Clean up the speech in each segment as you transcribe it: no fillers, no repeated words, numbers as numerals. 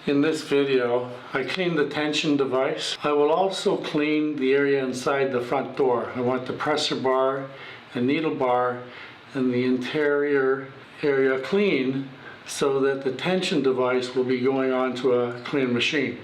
In this video, I cleaned the tension device. I will also clean the area inside the front door. I want the pressure bar and needle bar and the interior area clean so that the tension device will be going onto a clean machine.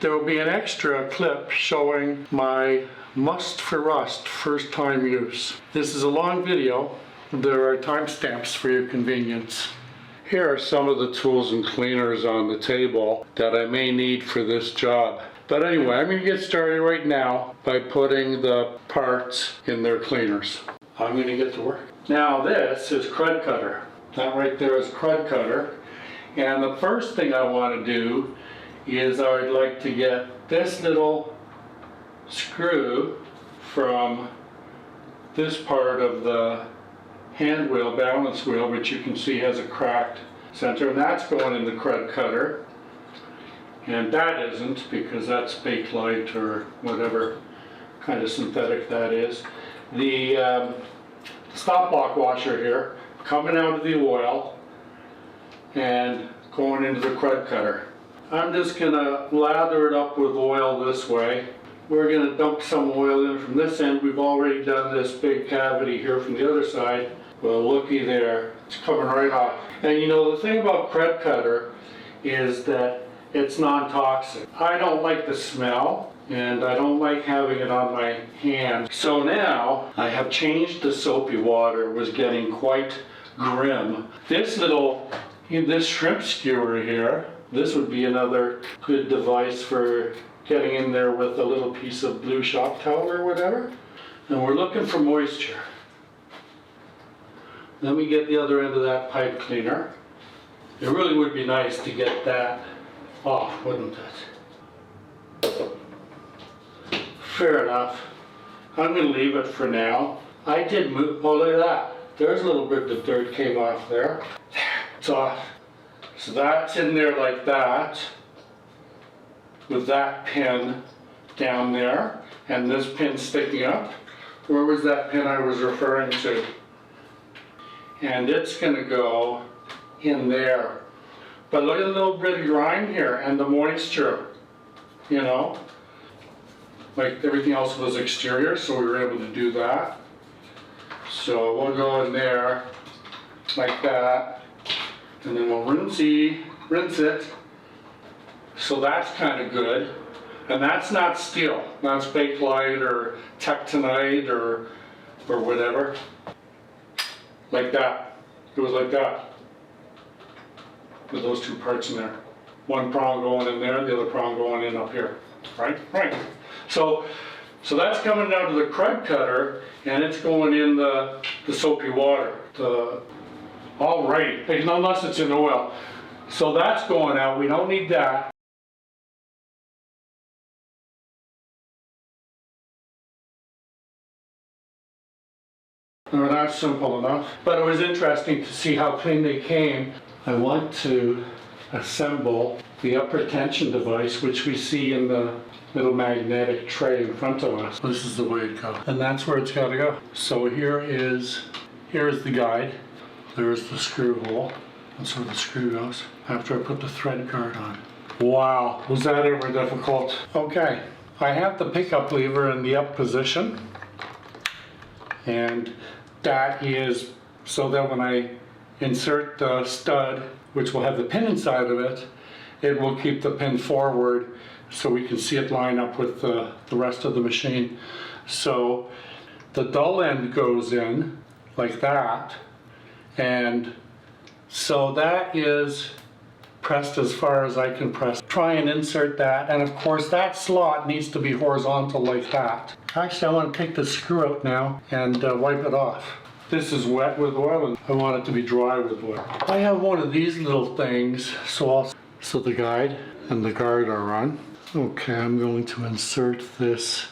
There will be an extra clip showing my must for rust first time use. This is a long video. There are timestamps for your convenience. Here are some of the tools and cleaners on the table that I may need for this job. But anyway, I'm going to get started right now by putting the parts in their cleaners. I'm going to get to work. Now this is crud cutter. That right there is crud cutter. And the first thing I want to do is I would like to get this little screw from this part of the hand wheel, balance wheel, which you can see has a cracked center, and that's going in the crud cutter. And that isn't, because that's Bakelite or whatever kind of synthetic that is. The stop block washer here, coming out of the oil and going into the crud cutter. I'm just going to lather it up with oil this way. We're going to dump some oil in from this end. We've already done this big cavity here from the other side. Well, looky there, it's coming right off. And you know, the thing about crud cutter is that it's non-toxic. I don't like the smell, and I don't like having it on my hands. So now, I have changed the soapy water. It was getting quite grim. This shrimp skewer here, this would be another good device for getting in there with a little piece of blue shop towel or whatever. And we're looking for moisture. Let me get the other end of that pipe cleaner. It really would be nice to get that off, wouldn't it? Fair enough. I'm going to leave it for now. I did move, oh look at that. There's a little bit of dirt came off there. It's off. So that's in there like that, with that pin down there, and this pin sticking up. Where was that pin I was referring to? And it's going to go in there. But look at the little bit of grime here and the moisture, you know. Like everything else was exterior, so we were able to do that. So we'll go in there like that, and then we'll rinse it. So that's kind of good. And that's not steel. That's Bakelite or Tectonite or whatever. Like that. It was like that. With those two parts in there. One prong going in there, the other prong going in up here. Right? Right. So that's coming down to the crud cutter, and it's going in the soapy water. All right, unless it's in oil. So that's going out. We don't need that. Well, that's simple enough. But it was interesting to see how clean they came. I want to assemble the upper tension device, which we see in the little magnetic tray in front of us. This is the way it goes. And that's where it's got to go. So here is the guide. There's the screw hole. That's where the screw goes. After I put the thread guard on. Wow, was that ever difficult? Okay, I have the pickup lever in the up position. And that is so that when I insert the stud, which will have the pin inside of it, it will keep the pin forward so we can see it line up with the rest of the machine. So the dull end goes in like that, and so that is pressed as far as I can press. Try and insert that, and of course that slot needs to be horizontal like that. Actually, I want to take the screw out now and wipe it off. This is wet with oil, and I want it to be dry with oil. I have one of these little things, so the guide and the guard are on. Okay, I'm going to insert this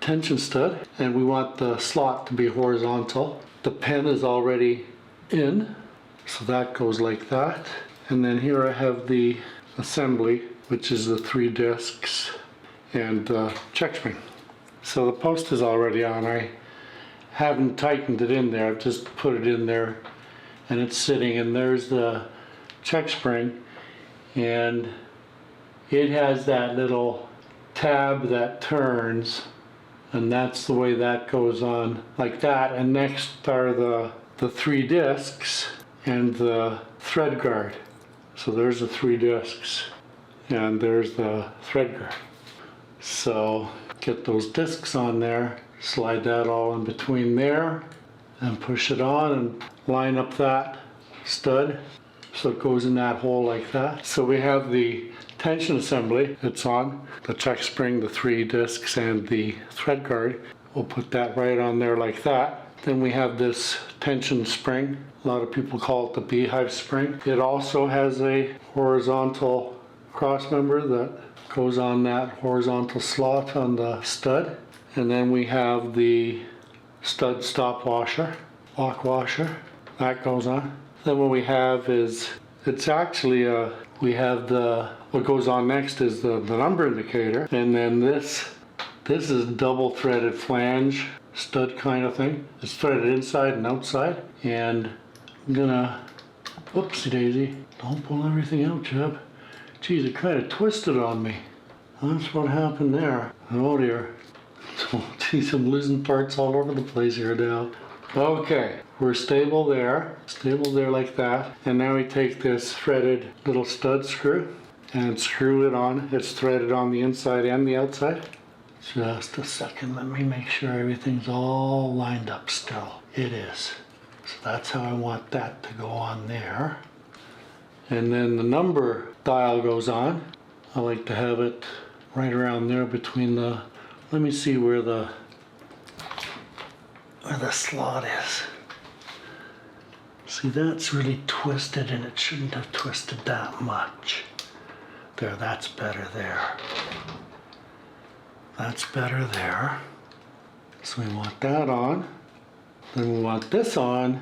tension stud, and we want the slot to be horizontal. The pin is already in, so that goes like that. And then here I have the assembly, which is the 3 discs and the check spring. So the post is already on. I haven't tightened it in there. I've just put it in there and it's sitting, and there's the check spring, and it has that little tab that turns, and that's the way that goes on, like that. And next are the 3 discs and the thread guard. So there's the 3 discs and there's the thread guard. So get those discs on there, slide that all in between there and push it on and line up that stud so it goes in that hole like that. So we have the tension assembly, it's on, the check spring, the 3 discs and the thread guard. We'll put that right on there like that. Then we have this tension spring. A lot of people call it the beehive spring. It also has a horizontal cross member that goes on that horizontal slot on the stud. And then we have the stud stop washer, lock washer, that goes on. Then what we have is, it's actually we have what goes on next is the number indicator. And then this is double threaded flange stud kind of thing. It's threaded inside and outside. And I'm gonna, whoopsie daisy, don't pull everything out, Jebb. Geez, it kind of twisted on me. That's what happened there. Oh dear. Oh, geez, I'm losing parts all over the place here now. Okay, we're stable there like that. And now we take this threaded little stud screw and screw it on. It's threaded on the inside and the outside. Just a second, let me make sure everything's all lined up still. It is. So that's how I want that to go on there. And then the number dial goes on. I like to have it right around there between the, let me see where the slot is. See, that's really twisted and it shouldn't have twisted that much. There, that's better there. That's better there. So we want that on. Then we want this on.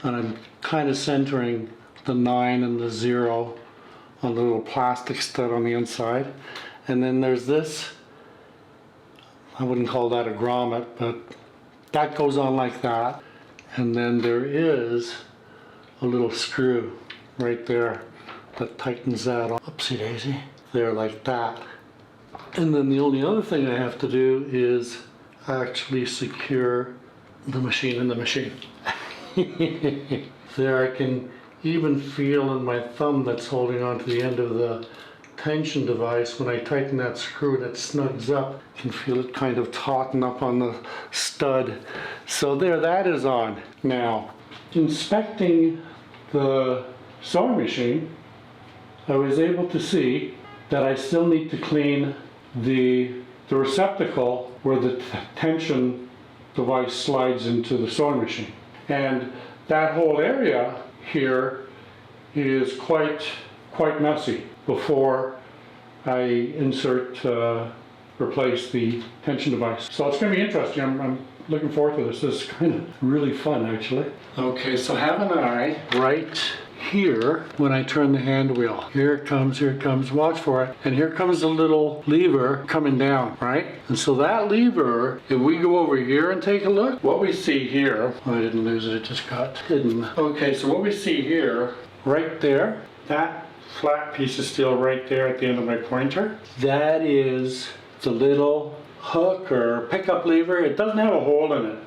And I'm kind of centering the 9 and the 0 on the little plastic stud on the inside. And then there's this, I wouldn't call that a grommet, but that goes on like that. And then there is a little screw right there that tightens that on. Oopsie daisy. There, like that. And then the only other thing I have to do is actually secure the machine in the machine. There, I can even feel in my thumb that's holding on to the end of the tension device, when I tighten that screw and it snugs up, I can feel it kind of tauten up on the stud. So there, that is on. Now, inspecting the sewing machine, I was able to see that I still need to clean the receptacle where the tension device slides into the sewing machine. And that whole area here is quite messy before I replace the tension device. So it's going to be interesting. I'm looking forward to this. This is kind of really fun, actually. Okay, so have an eye right here when I turn the hand wheel. Here it comes, watch for it. And here comes the little lever coming down, right? And so that lever, if we go over here and take a look, what we see here, oh, I didn't lose it, it just got hidden. Okay, so what we see here, right there, that flat piece of steel right there at the end of my pointer, that is the little hook or pickup lever. It doesn't have a hole in it,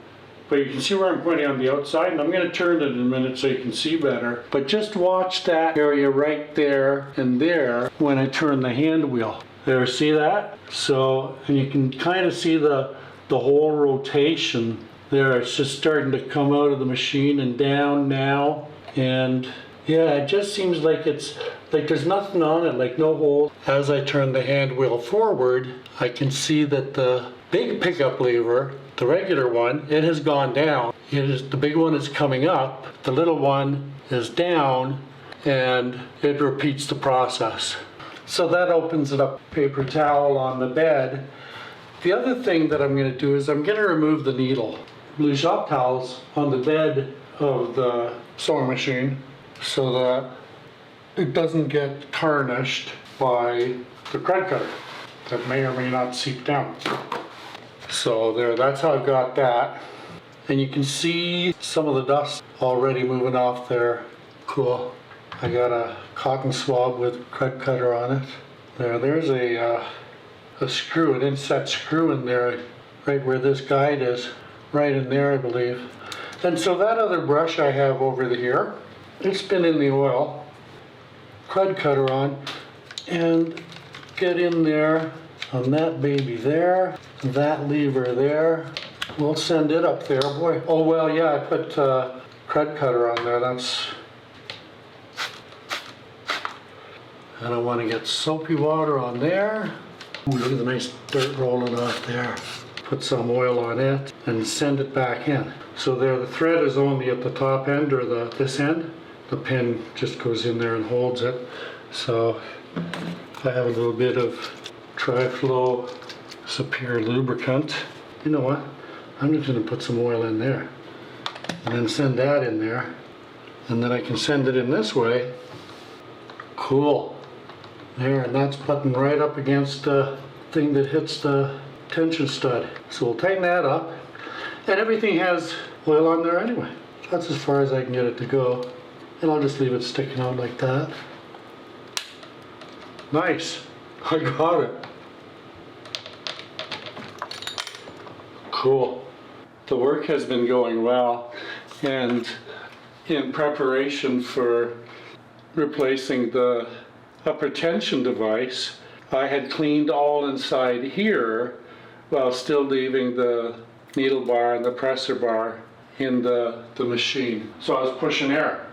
but you can see where I'm pointing on the outside, and I'm going to turn it in a minute so you can see better. But just watch that area right there and there when I turn the hand wheel. There, see that? So, and you can kind of see the whole rotation there. It's just starting to come out of the machine and down now. And yeah, it just seems like it's like there's nothing on it, like no hole. As I turn the hand wheel forward, I can see that the big pickup lever, the regular one, it has gone down. The big one is coming up, the little one is down, and it repeats the process. So that opens it up. Paper towel on the bed. The other thing that I'm going to do is I'm going to remove the needle. Blue shop towels on the bed of the sewing machine so that it doesn't get tarnished by the thread cutter that may or may not seep down. So there, that's how I've got that. And you can see some of the dust already moving off there. Cool. I got a cotton swab with crud cutter on it. There's a screw, an inset screw in there, right where this guide is, right in there, I believe. And so that other brush I have over here, it's been in the oil, crud cutter on, and get in there on that baby there, that lever there. We'll send it up there, boy. Oh well, yeah, I put crud cutter on there. I don't want to get soapy water on there. Ooh, look at the nice dirt rolling off there. Put some oil on it and send it back in. So there, the thread is only at the top end or this end. The pin just goes in there and holds it. So I have a little bit of Tri-Flow Superior lubricant. You know what? I'm just going to put some oil in there and then send that in there. And then I can send it in this way. Cool. There, and that's putting right up against the thing that hits the tension stud. So we'll tighten that up. And everything has oil on there anyway. That's as far as I can get it to go. And I'll just leave it sticking out like that. Nice. I got it. Cool. The work has been going well, and in preparation for replacing the upper tension device, I had cleaned all inside here while still leaving the needle bar and the presser bar in the machine. So I was pushing air.